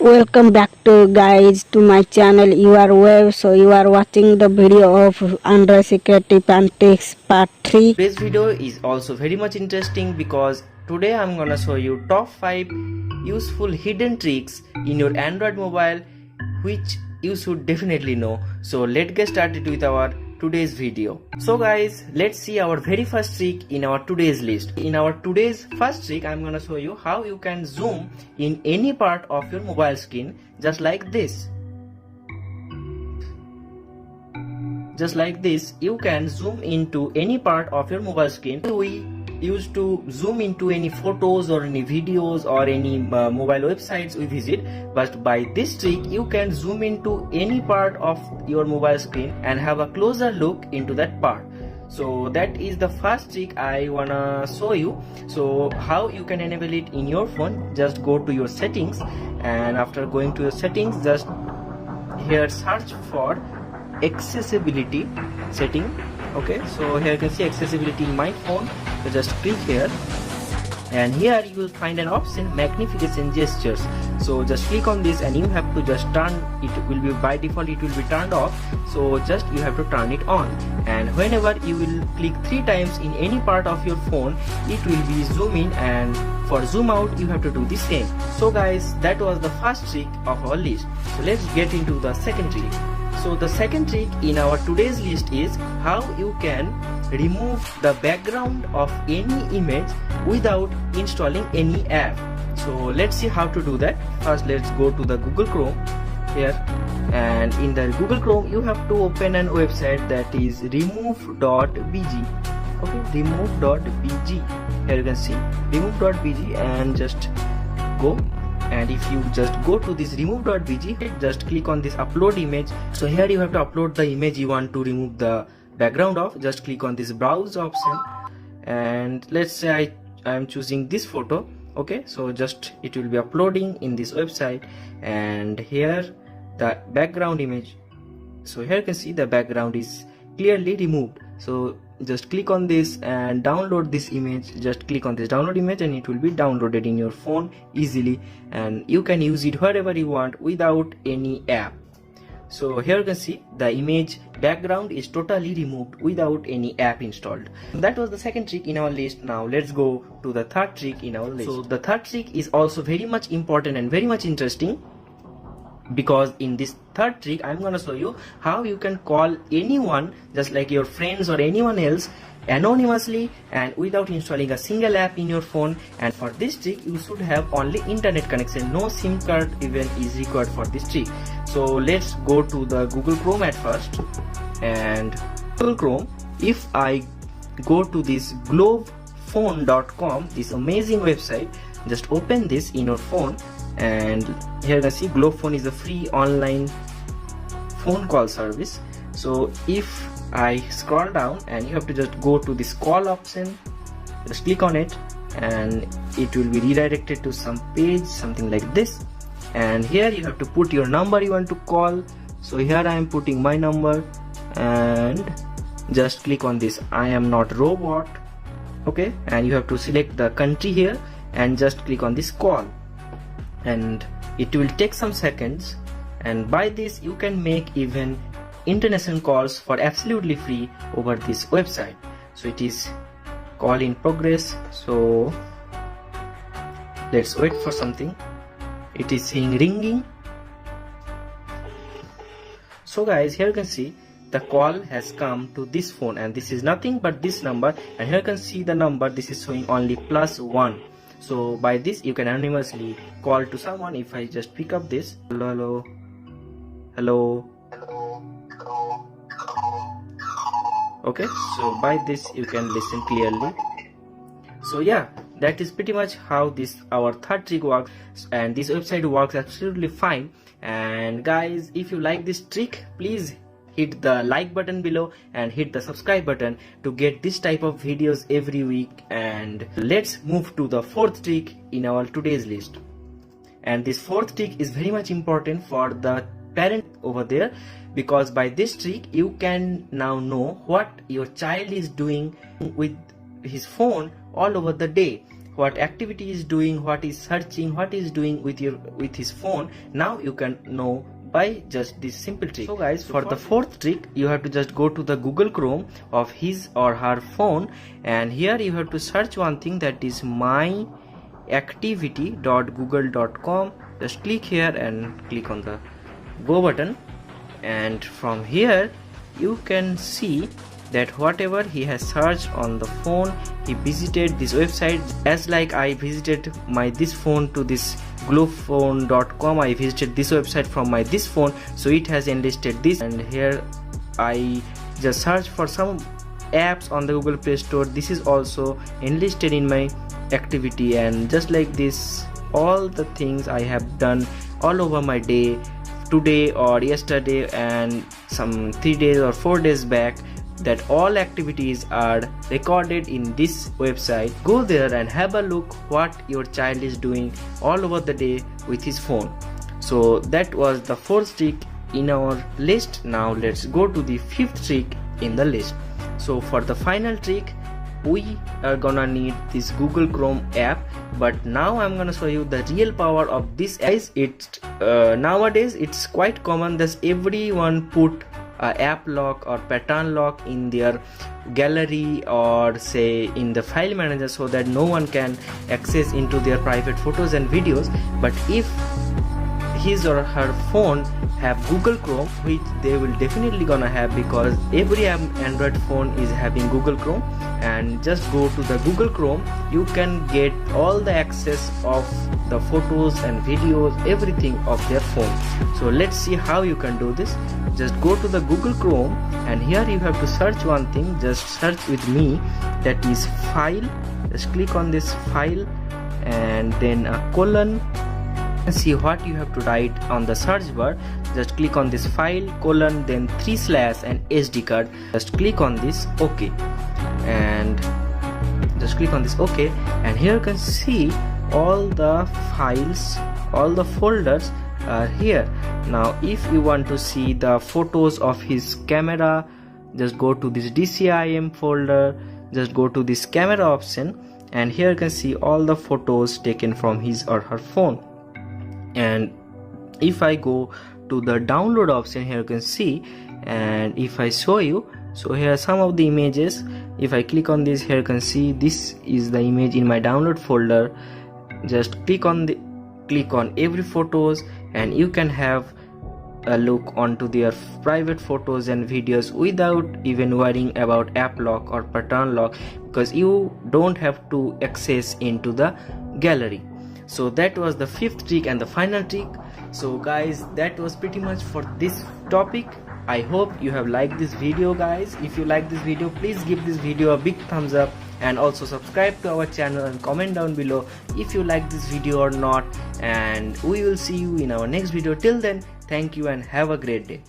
Welcome back to guys to my channel. You are web, so you are watching the video of Android security antics part 3. Today's video is also very much interesting because today I'm gonna show you top 5 useful hidden tricks in your Android mobile which you should definitely know. So let's get started with our today's video. So guys, let's see our very first trick in our today's list. In our today's first trick, I'm gonna show you how you can zoom in any part of your mobile screen just like this. Just like this, you can zoom into any part of your mobile screen. We used to zoom into any photos or any videos or any mobile websites we visit, but by this trick you can zoom into any part of your mobile screen and have a closer look into that part. So that is the first trick I wanna show you. So how you can enable it in your phone, just go to your settings, and after going to your settings, just here search for accessibility setting. Okay, so here you can see accessibility in my phone, so just click here, and here you will find an option magnification gestures. So just click on this and you have to just turn it. Will be by default it will be turned off, so just you have to turn it on, and whenever you will click 3 times in any part of your phone, it will be zoom in, and for zoom out you have to do the same. So guys, that was the first trick of our list. So let's get into the second trick. So the second trick in our today's list is how you can remove the background of any image without installing any app. So let's see how to do that. First, let's go to the Google Chrome here, and in the Google Chrome you have to open an website that is remove.bg. Okay, remove.bg. Here you can see remove.bg, and just go. And if you just go to this remove.bg, just click on this upload image. So here you have to upload the image you want to remove the background of. Just click on this browse option, and let's say I am choosing this photo. Okay, so just it will be uploading in this website, and here the background image. So here you can see the background is clearly removed. So just click on this and download this image. Just click on this download image and it will be downloaded in your phone easily, and you can use it wherever you want without any app. So here you can see the image background is totally removed without any app installed. That was the second trick in our list. Now let's go to the third trick in our list. So the third trick is also very much important and very much interesting, because in this third trick I'm gonna show you how you can call anyone, just like your friends or anyone else, anonymously and without installing a single app in your phone. And for this trick you should have only internet connection, no SIM card even is required for this trick. So let's go to the Google Chrome at first, and Google Chrome, if I go to this globephone.com, this amazing website, just open this in your phone, and here you can see Globephone is a free online phone call service. So if I scroll down, and you have to just go to this call option, just click on it, and it will be redirected to some page, something like this. And here you have to put your number you want to call. So here I am putting my number, and just click on this I am not robot. Okay, and you have to select the country here and just click on this call, and it will take some seconds, and by this you can make even international calls for absolutely free over this website. So it is call in progress, so let's wait for something. It is saying ringing. So guys, here you can see the call has come to this phone, and this is nothing but this number, and here you can see the number, this is showing only +1. So by this you can anonymously call to someone. If I just pick up this, hello, hello, hello. Okay, so by this you can listen clearly. So yeah, that is pretty much how this our third trick works, and this website works absolutely fine. And guys, if you like this trick, please hit the like button below and hit the subscribe button to get this type of videos every week. And let's move to the fourth trick in our today's list. And this fourth trick is very much important for the parent over there, because by this trick you can now know what your child is doing with his phone all over the day. what activity is doing, what is searching, what is doing with his phone. Now you can know by just this simple trick. So guys, for the fourth trick, you have to just go to the Google Chrome of his or her phone, and here you have to search one thing, that is myactivity.google.com. just click here and click on the go button, and from here you can see that whatever he has searched on the phone, he visited this website. As like I visited this phone to this glowphone.com, I visited this website from this phone, so it has enlisted this. And here I just search for some apps on the Google Play Store, this is also enlisted in my activity. And just like this, all the things I have done all over my day, today or yesterday and some 3 days or 4 days back, that all activities are recorded in this website. Go there and have a look what your child is doing all over the day with his phone. So that was the fourth trick in our list. Now let's go to the fifth trick in the list. So for the final trick, we are gonna need this Google Chrome app, but now I'm gonna show you the real power of this app. Nowadays it's quite common that everyone put app lock or pattern lock in their gallery or say in the file manager, so that no one can access into their private photos and videos. But if his or her phone have Google Chrome, which they will definitely gonna have, because every Android phone is having Google Chrome, and just go to the Google Chrome, you can get all the access of the photos and videos, everything of their phone. So let's see how you can do this. Just go to the Google Chrome, and here you have to search one thing. Just search with me, that is file. Just click on this file and then a colon, and see what you have to write on the search bar. Just click on this file colon, then 3/ and SD card. Just click on this OK, and just click on this OK, and here you can see all the files, all the folders are here. Now if you want to see the photos of his camera, just go to this DCIM folder, just go to this camera option, and here you can see all the photos taken from his or her phone. And if I go to the download option, here you can see, and if I show you, so here are some of the images. If I click on this, here you can see this is the image in my download folder. Just click on every photos, and you can have a look onto their private photos and videos without even worrying about app lock or pattern lock, because you don't have to access into the gallery. So that was the fifth trick and the final trick. So guys, that was pretty much for this topic. I hope you have liked this video, guys. If you like this video, please give this video a big thumbs up, and also subscribe to our channel and comment down below if you like this video or not, and we will see you in our next video. Till then, thank you and have a great day.